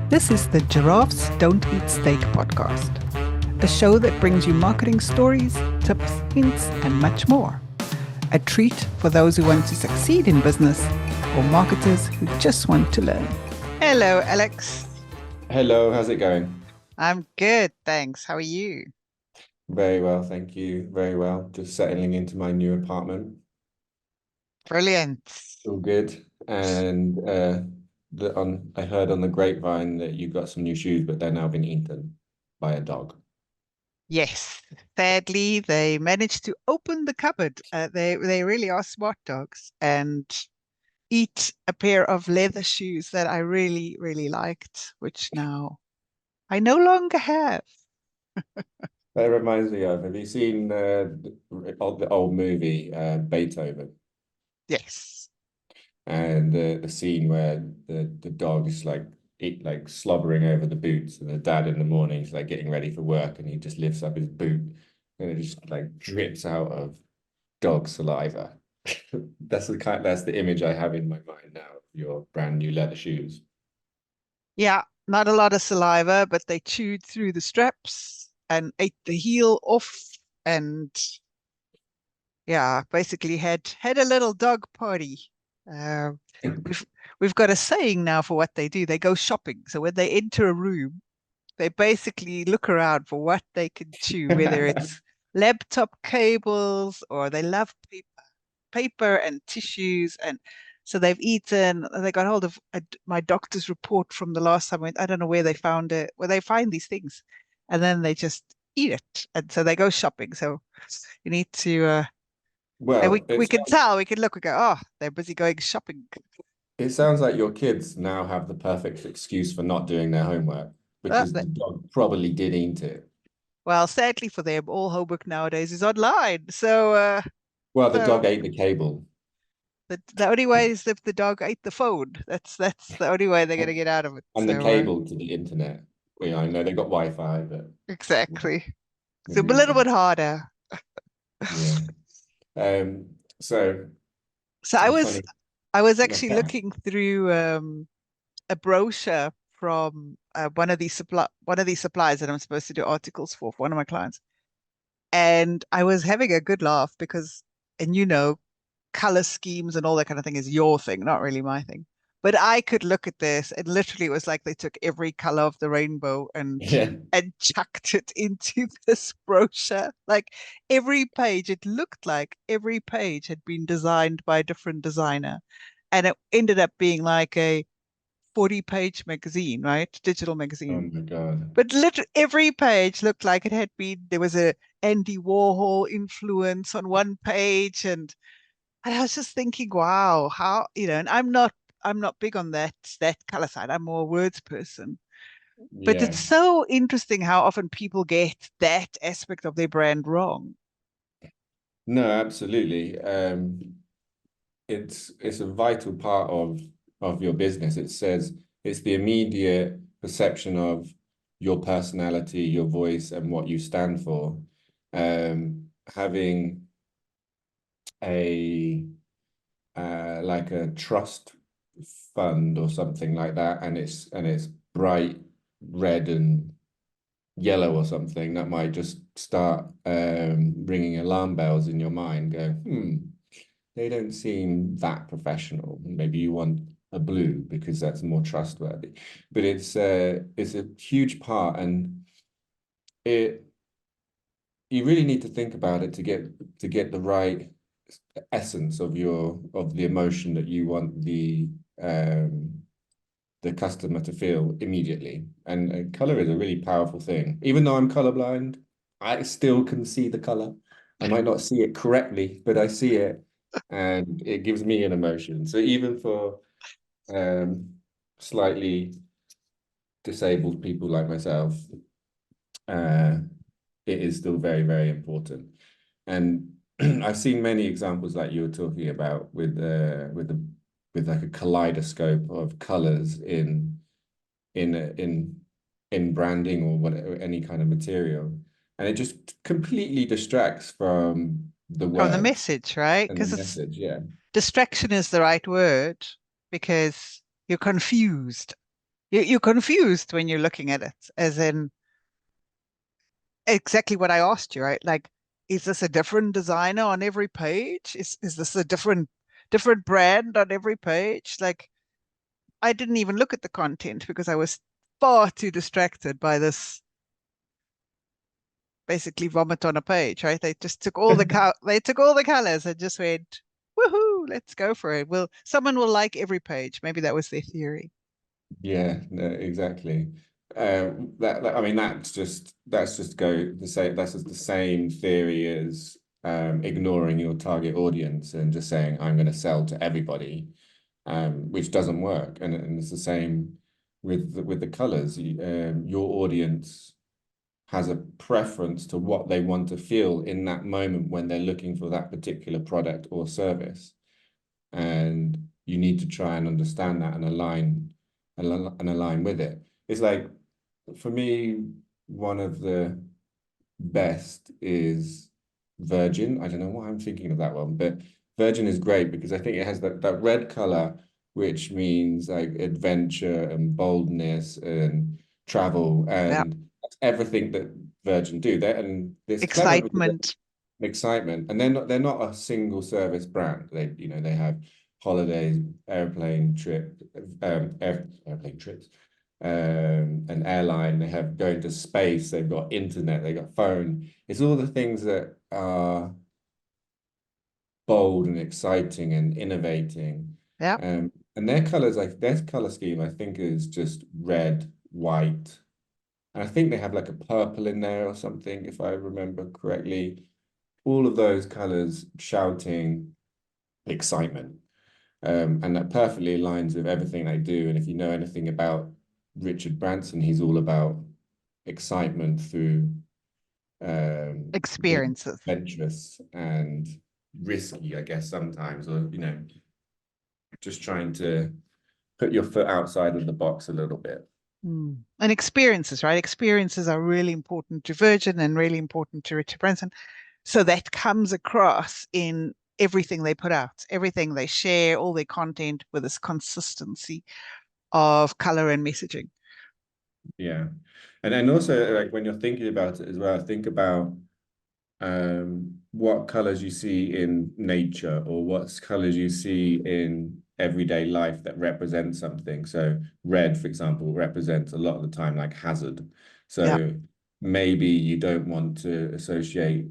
This is the Giraffes Don't Eat Steak podcast, a show that brings you marketing stories, tips, hints, and much more. A treat for those who want to succeed in business or marketers who just want to learn. Hello, Alex. Hello, how's it going? I'm good, thanks. How are you? Very well, thank you. Very well. Just settling into my new apartment. Brilliant. All good. And I heard on the grapevine that you got some new shoes, but they're now been eaten by a dog. Yes, sadly, they managed to open the cupboard. They really are smart dogs and eat a pair of leather shoes that I really, really liked, which now I no longer have. That reminds me of, have you seen the old movie Beethoven? Yes. And the scene where the dog is like slobbering over the boots, and the dad in the morning is like getting ready for work, and he just lifts up his boot, and it just like drips out of dog saliva. That's the image I have in my mind now of your brand new leather shoes. Yeah, not a lot of saliva, but they chewed through the straps and ate the heel off and yeah, basically had a little dog party. Uh, we've we've got a saying now for what they do. They go shopping. So when they enter a room, they basically look around for what they can chew, whether it's laptop cables or they love paper and tissues. And so they got hold of my doctor's report from the last time. I don't know where they found it, where they find these things. And then they just eat it. And so they go shopping. So you need to, and Well, we can tell, we can look, we go, oh, they're busy going shopping. it sounds like your kids now have the perfect excuse for not doing their homework Uh, because the dog probably did eat it. well, sadly for them, all homework nowadays is online. Well, the dog So ate the cable the only way is if the dog ate the phone. That's the only way they're gonna get out of it. and the cable to the internet. Well, yeah, I know they got Wi-Fi, but Exactly. So a maybe little bit harder. yeah. So So it's funny. I was No, actually looking through a brochure from one of these suppliers that I'm supposed to do articles for one of my clients, and I was having a good laugh because, and color schemes and all that kind of thing is your thing, not really my thing. But I could look at this and literally it was like they took every color of the rainbow yeah. and chucked it into this brochure. Like every page, it looked like every page had been designed by a different designer. And it ended up being like a 40-page magazine, right? Digital Oh magazine. my God. But literally every page looked like it had been, there was a Andy Warhol influence on one page and I was just thinking, wow, how, and I'm not big on that color side. I'm more a words person. But Yeah. it's so interesting how often people get that aspect of their brand wrong. No, absolutely. It's a vital part of your business. It says it's the immediate perception of your personality, your voice, and what you stand for. Having a like a trust fund or something like that, and it's bright red and yellow or something, that might just start ringing alarm bells in your mind, going, they don't seem that professional. Maybe you want a blue because that's more trustworthy. But it's a huge part, and it you really need to think about it to get the right essence of the emotion that you want the customer to feel immediately. And color is a really powerful thing. Even though I'm colorblind, I still can see the color. I might not see it correctly, but I see it, and it gives me an emotion. So even for um, slightly disabled people like myself, uh, it is still very, very important. And I've seen many examples like you were talking about with like a kaleidoscope of colors in in branding or whatever, any kind of material, and it just completely distracts from the From the words message, right? and the Because it's message. Yeah, distraction is the right word because you're confused. You're confused when you're looking at it, as in exactly what I asked you, right? Like, is this a different designer on every page? Is this a different brand on every page? Like, I didn't even look at the content because I was far too distracted by this basically vomit on a page, right? They just took all they took all the colors and just went, woohoo, let's go for it. Well, someone will like every page. Maybe that was their theory. Yeah, no, exactly. I mean, that's just go the same. That's just the same theory as ignoring your target audience and just saying I'm going to sell to everybody, which doesn't work. And it's the same with the colors. Your audience has a preference to what they want to feel in that moment when they're looking for that particular product or service, and you need to try and understand that and align with it. It's like, for me, one of the best is Virgin. I don't know why I'm thinking of that one, but Virgin is great because I think it has that red color, which means like adventure and boldness and travel, Yeah. and that's everything that Virgin do. There, and it's clever because Excitement. excitement, and they're not a single service brand. They have holidays, airplane trips, an airline. They have going to space. They've got internet. They got phone. It's all the things that are bold and exciting and innovating. Yeah. And their colors, like their color scheme, I think is just red, white, and I think they have like a purple in there or something, if I remember correctly. All of those colors shouting excitement. And that perfectly aligns with everything they do. And if you know anything about Richard Branson, he's all about excitement through being Experiences. adventurous and risky, I guess, sometimes, or just trying to put your foot outside of the box a little bit. Mm. And experiences, right? Experiences are really important to Virgin and really important to Richard Branson. So that comes across in everything they put out, everything they share, all their content with this consistency of color and messaging. Yeah. And also, like, when you're thinking about it as well, think about what colors you see in nature or what colors you see in everyday life that represent something. So red, for example, represents a lot of the time like hazard. Yeah. So maybe you don't want to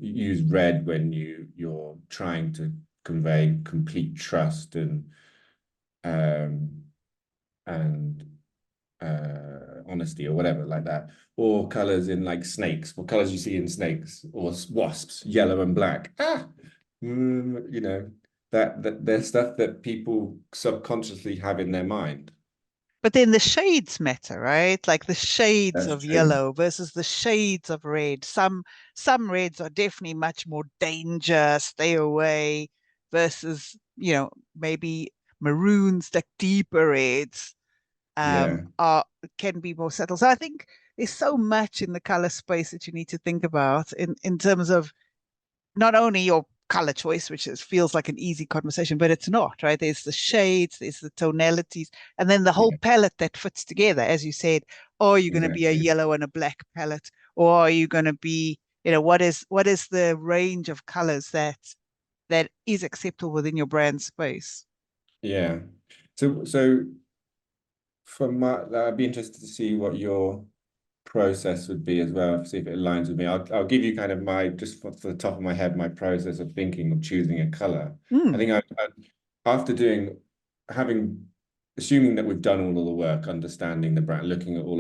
use red when you're trying to convey complete trust um and honesty or whatever like that, or colors in like snakes, what colors you see in snakes or wasps, yellow and black. That there's stuff that people subconsciously have in their mind. But then the shades matter, right? Like the shades That's of true. yellow versus the shades of red. Some reds are definitely much more danger, stay away, versus, maybe maroons, like deeper reds, Yeah, are can be more subtle. So I think there's so much in the color space that you need to think about in terms of not only your color choice, which feels like an easy conversation, but it's not, right? There's the shades, there's the tonalities, and then the whole yeah, palette that fits together. As you said, are you going to be a exactly. yellow and a black palette, or are you going to be, what is the range of colors that is acceptable within your brand space? Yeah. So from my, I'd be interested to see what your process would be as well, see if it aligns with me. I'll give you kind of my, just for the top of my head, my process of thinking of choosing a color. I Mm, think after having, assuming that we've done all of the work, understanding the brand, looking at all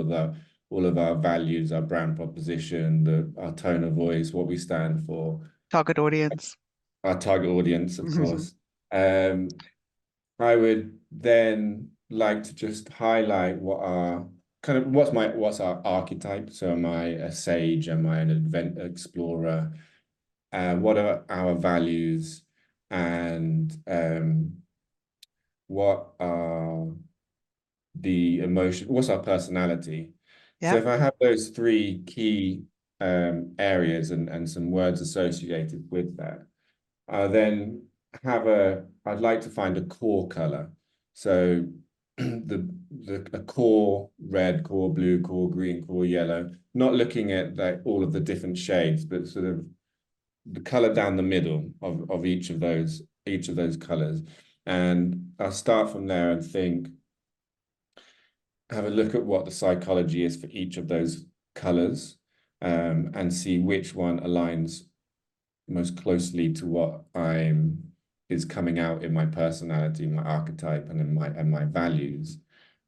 of our values, our brand proposition, our tone of voice, what we stand for, target audience. our target audience, of course. Um, I would then like to just highlight what's our archetype. So am I a sage? Am I an advent explorer? What are our values? And what are the emotion? What's our personality? So Yeah. if I have those three key areas and some words associated with that, then I'd like to find a core color. So the a core red, core blue, core green, core yellow, not looking at like all of the different shades, but sort of the color down the middle of each of those colors. And I'll start from there and think, have a look at what the psychology is for each of those colors, and see which one aligns most closely to what is coming out in my personality, my archetype, and in my values.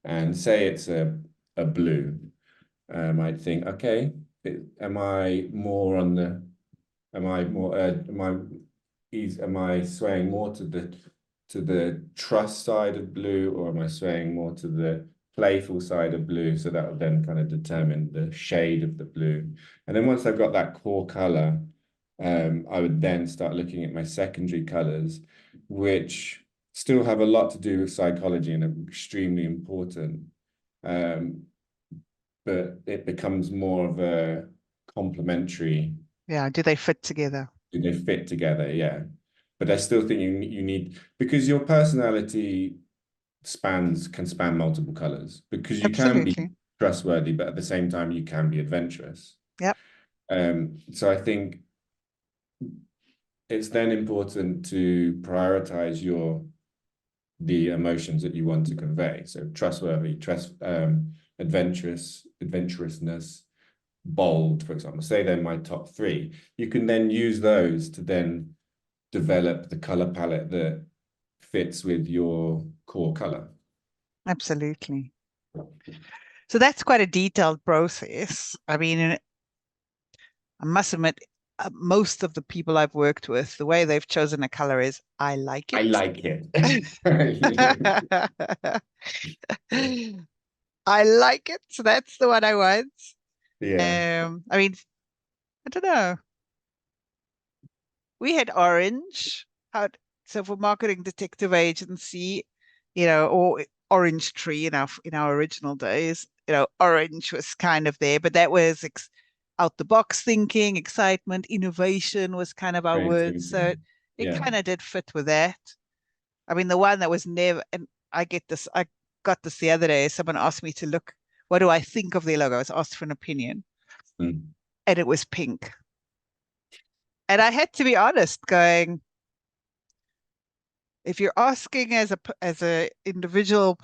And say it's a blue, I'd think, okay, am I more on the, am I swaying more to the trust side of blue, or am I swaying more to the playful side of blue? So that will then kind of determine the shade of the blue. And then once I've got that core color, I would then start looking at my secondary colors, which still have a lot to do with psychology and are extremely important. But it becomes more of a complementary. Yeah. Do they fit together? Do they fit together? Yeah. But I still think you need, because your personality can span multiple colors, because you can be Absolutely. trustworthy, but at the same time you can be adventurous. Yep. So I think it's then important to prioritize the emotions that you want to convey. So trustworthy, adventurousness, bold, for example. Say they're my top three. You can then use those to then develop the color palette that fits with your core color. Absolutely. So that's quite a detailed process. I mean, I must admit, most of the people I've worked with, the way they've chosen a color is, I like I it. like it. I like it. So that's the one I want. Yeah. I mean, I don't know. We had orange. So for marketing detective agency, or orange tree in our original days, orange was kind of there, but that was out the box thinking, excitement, innovation was kind of our words. So Creativity. it Yeah. kind of did fit with that. I mean, the one that was never, and I got this the other day. Someone asked me to look, what do I think of their logo? I was asked for an opinion, Mm. and it was pink. And I had to be honest, going, if you're asking as a individual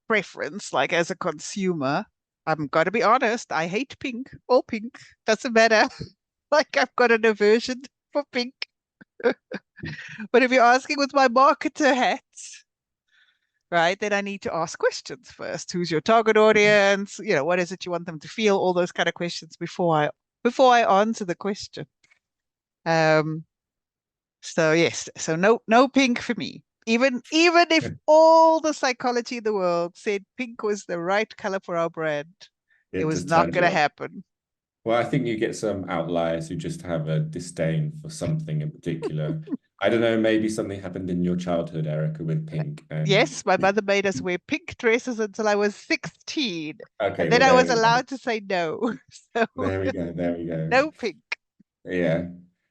preference, like as a consumer, I'm gotta be honest, I hate pink. All pink doesn't matter. Like I've got an aversion for pink. But if you're asking with my marketer hat, right, then I need to ask questions first. Who's your target audience? What is it you want them to feel? All those kind of questions before I answer the question. Um, so yes, so no pink for me. Even if all the psychology in the world said pink was the right color for our brand, it It was just not turns going you to off. happen. Well, I think you get some outliers who just have a disdain for something in particular. I don't know, maybe something happened in your childhood, Erica, with pink. And Yes, my mother made us wear pink dresses until I was 16, and okay, then well, I there was we go. allowed to say no. So There we go. There we go. no pink. Yeah.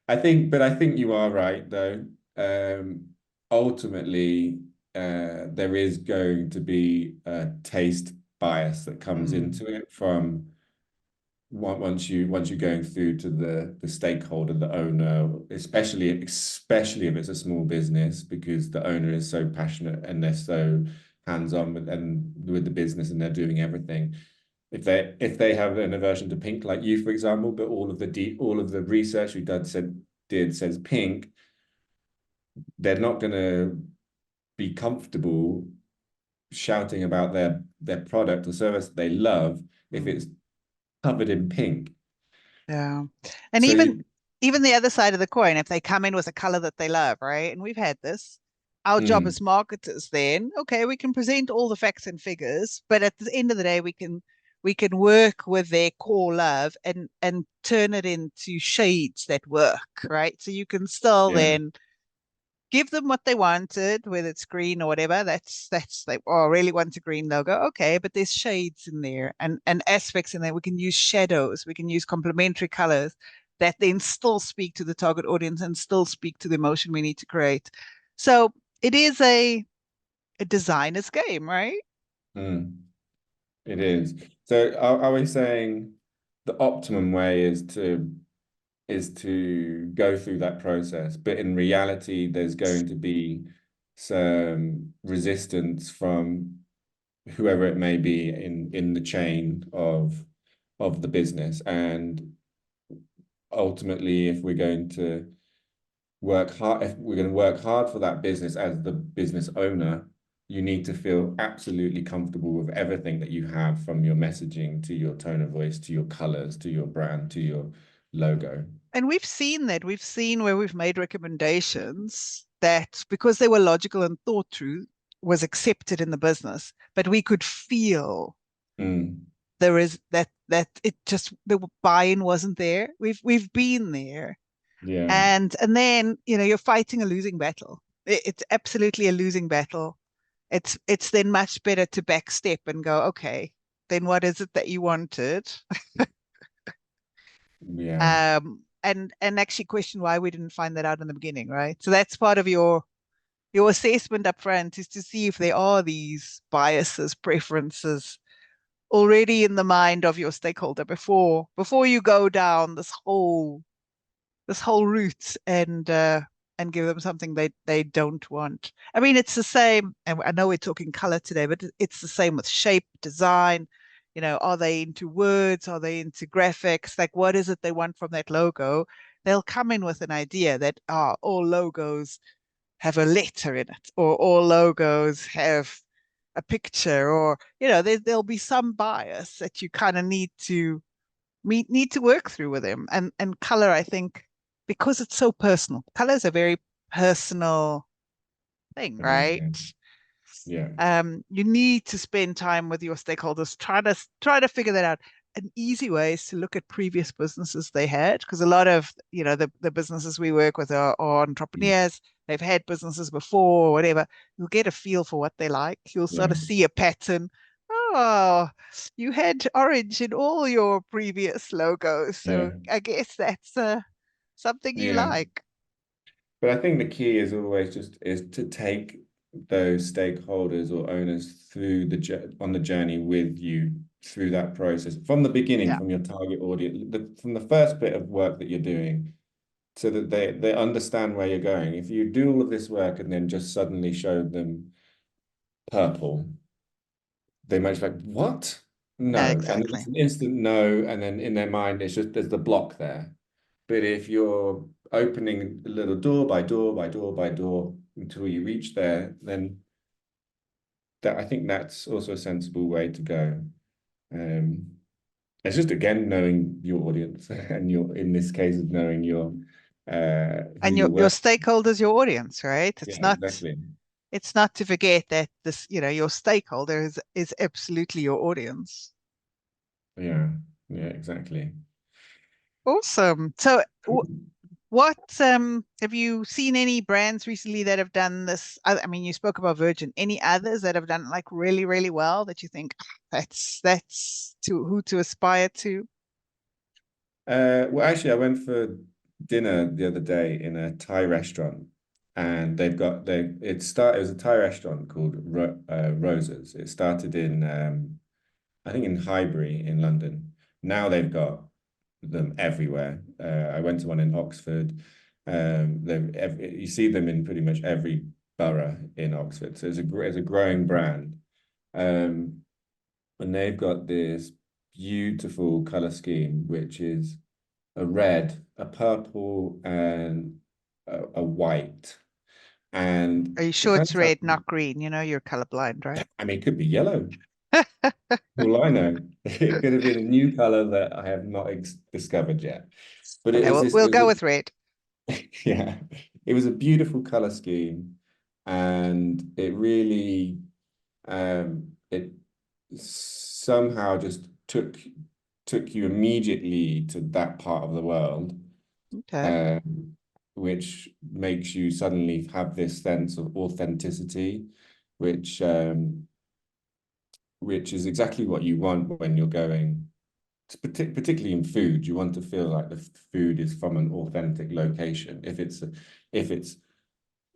But I think you are right, though. Um, Ultimately, there is going to be a taste bias that comes Mm, into it from once you're going through to the stakeholder, the owner, especially if it's a small business, because the owner is so passionate and they're so hands-on with the business, and they're doing everything. If they have an aversion to pink, like you, for example, but all of the research we did says pink, they're not going to be comfortable shouting about their product or service that they love if mm. it's covered in pink. Yeah. And So even the other side of the coin, if they come in with a color that they love, right? And we've had this. Our job mm, as marketers then, okay, we can present all the facts and figures, but at the end of the day, we can work with their core love and turn it into shades that work, right? So you can still yeah, then give them what they wanted, whether it's green or whatever. That's like, oh, I really want a green logo. Okay, but there's shades in there and aspects in there. We can use shadows, we can use complementary colors that then still speak to the target audience and still speak to the emotion we need to create. So it is a designer's game, right? mm. It is. So are we saying the optimum way is to go through that process, but in reality, there's going to be some resistance from whoever it may be in the chain of the business, and ultimately, if we're going to work hard, if we're going to work hard for that business as the business owner, you need to feel absolutely comfortable with everything that you have, from your messaging to your tone of voice to your colors to your brand to your logo. And we've seen that. We've seen where we've made recommendations that because they were logical and thought through was accepted in the business, but we could feel Mm, there is that it just the buy-in wasn't there. We've been there. yeah, And then, you're fighting a losing battle. It's absolutely a losing battle. It's then much better to backstep and go, okay, then what is it that you wanted? yeah, And actually question why we didn't find that out in the beginning, right? So that's part of your assessment up front, is to see if there are these biases, preferences already in the mind of your stakeholder before you go down this whole route and give them something they don't want. I mean, it's the same, and I know we're talking color today, but it's the same with shape, design. Are they into words? Are they into graphics? Like, what is it they want from that logo? They'll come in with an idea that all logos have a letter in it, or all logos have a picture, or there'll be some bias that you kind of need to work through with him. And color, I think, because it's so personal, color is a very personal thing, right? amazing. Yeah, You need to spend time with your stakeholders, try to figure that out. An easy way is to look at previous businesses they had, because a lot of the businesses we work with are entrepreneurs. They've had businesses before, or whatever. You'll get a feel for what they like. You'll sort yeah, of see a pattern. Oh, you had orange in all your previous logos, yeah, so I guess that's something you yeah. like. But I think the key is always just is to take those stakeholders or owners through on the journey with you through that process from the beginning, Yeah, from your target audience, from the first bit of work that you're doing, so that they understand where you're going. If you do all of this work and then just suddenly show them purple, they might be like, "What? no, No," and exactly. it's an instant no, and then in their mind, it's just there's the block there. But if you're opening a little door by door by door by door until you reach there, then that I think that's also a sensible way to go. Um, it's just again knowing your audience and your in this case of knowing your who And you're your working. stakeholders, your audience, right? Yeah, It's not exactly. it's not to forget that your stakeholder is absolutely your audience. Yeah, yeah, exactly. Awesome. So, Cool. what have you seen any brands recently that have done this? I mean, you spoke about Virgin. Any others that have done it like really, really well that you think, that's to who to aspire to? Well, actually, I went for dinner the other day in a Thai restaurant, and it was a Thai restaurant called Roses. It started in I think in Highbury in London. Now they've got them everywhere. I went to one in Oxford. You see them in pretty much every borough in Oxford. So it's a growing brand. Um, and they've got this beautiful color scheme, which is a red, a purple, and a white. Are And you it sure kind it's of sounds, red, not green? You're colorblind, right? I mean, it could be yellow. All I know, it could have been a new color that I have not discovered yet. But Okay, well, we'll it was go with red. yeah, it was a beautiful color scheme, and it really, it somehow just took you immediately to that part of the world, Okay. um, which makes you suddenly have this sense of authenticity, which um, which is exactly what you want when you're going, particularly in food. You want to feel like the food is from an authentic location. If it's a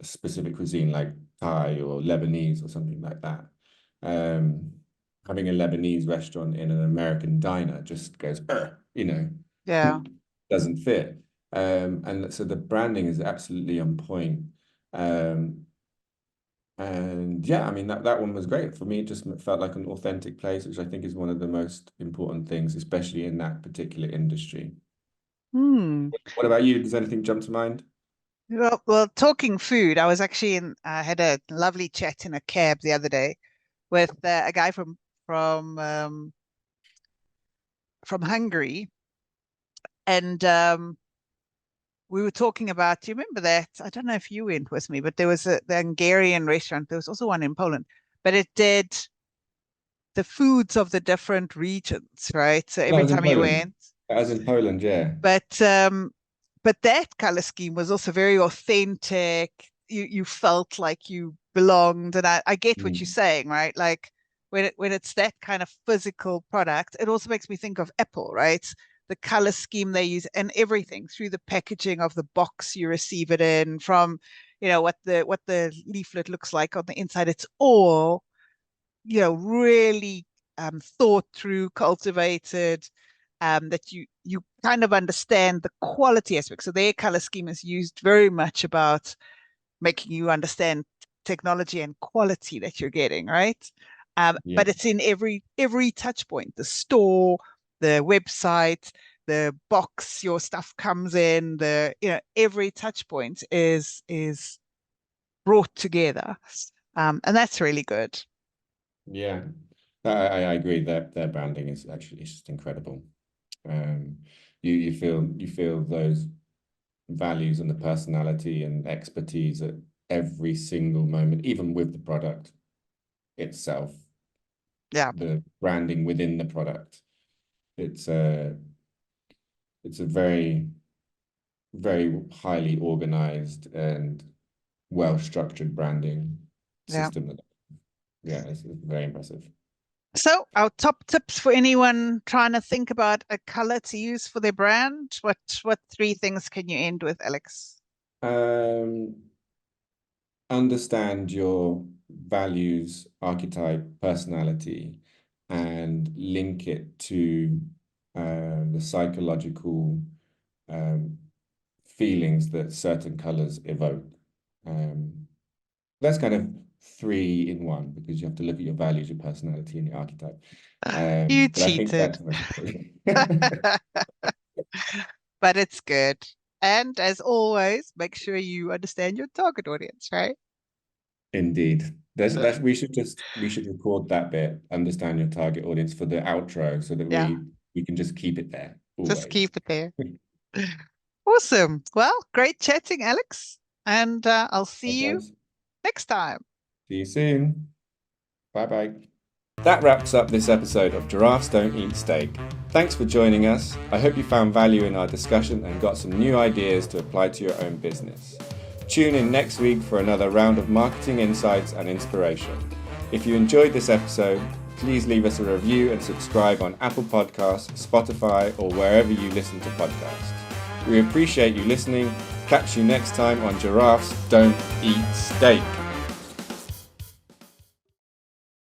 specific cuisine like Thai or Lebanese or something like that. Um, having a Lebanese restaurant in an American diner just goes, Yeah. doesn't fit. And so the branding is absolutely on point. And yeah, I mean that one was great for me. It just felt like an authentic place, which I think is one of the most important things, especially in that particular industry. Hmm. What about you? Does anything jump to mind? Well, talking food, I was actually I had a lovely chat in a cab the other day with a guy from um, from Hungary, and we were talking about. Do you remember that? I don't know if you went with me, but there was the Hungarian restaurant. There was also one in Poland, but it did the foods of the different regions, right? So That every was in time you Poland. went, That was in Poland, yeah. but that color scheme was also very authentic. You felt like you belonged, and I get what you're Mm. saying, right? Like when it's that kind of physical product, it also makes me think of Apple, right? The color scheme they use and everything through the packaging of the box you receive it in, from what the leaflet looks like on the inside. It's all really thought through, cultivated, that you kind of understand the quality aspect. So their color scheme is used very much about making you understand technology and quality that you're getting, right? Yeah. But it's in every touch point, the store, the website, the box your stuff comes in, every touch point is brought together. And that's really good. Yeah. I agree that their branding is actually just incredible. Um, you feel those values and the personality and expertise at every single moment, even with the product itself, Yeah. the branding within the product. It's a it's a very, very highly organized and well-structured branding Yeah. system that, yeah, it's very impressive. So, our top tips for anyone trying to think about a color to use for their brand. What three things can you end with, Alex? Um, Understand your values, archetype, personality, and link it to the psychological um, feelings that certain colors evoke. Um, that's kind of three in one because you have to look at your values, your personality, and your archetype. You But I think cheated, that's the most important. but it's good. And as always, make sure you understand your target audience, right? Indeed. Uh, We should record that bit, understand your target audience for the outro so that yeah, we can just keep it there just always. keep it there. Awesome. Well, great chatting, Alex. And I'll see you Likewise. next time. See you soon. Bye bye. That wraps up this episode of Giraffes Don't Eat Steak. Thanks for joining us. I hope you found value in our discussion and got some new ideas to apply to your own business. Tune in next week for another round of marketing insights and inspiration. If you enjoyed this episode, please leave us a review and subscribe on Apple Podcasts, Spotify, or wherever you listen to podcasts. We appreciate you listening. Catch you next time on Giraffes Don't Eat Steak.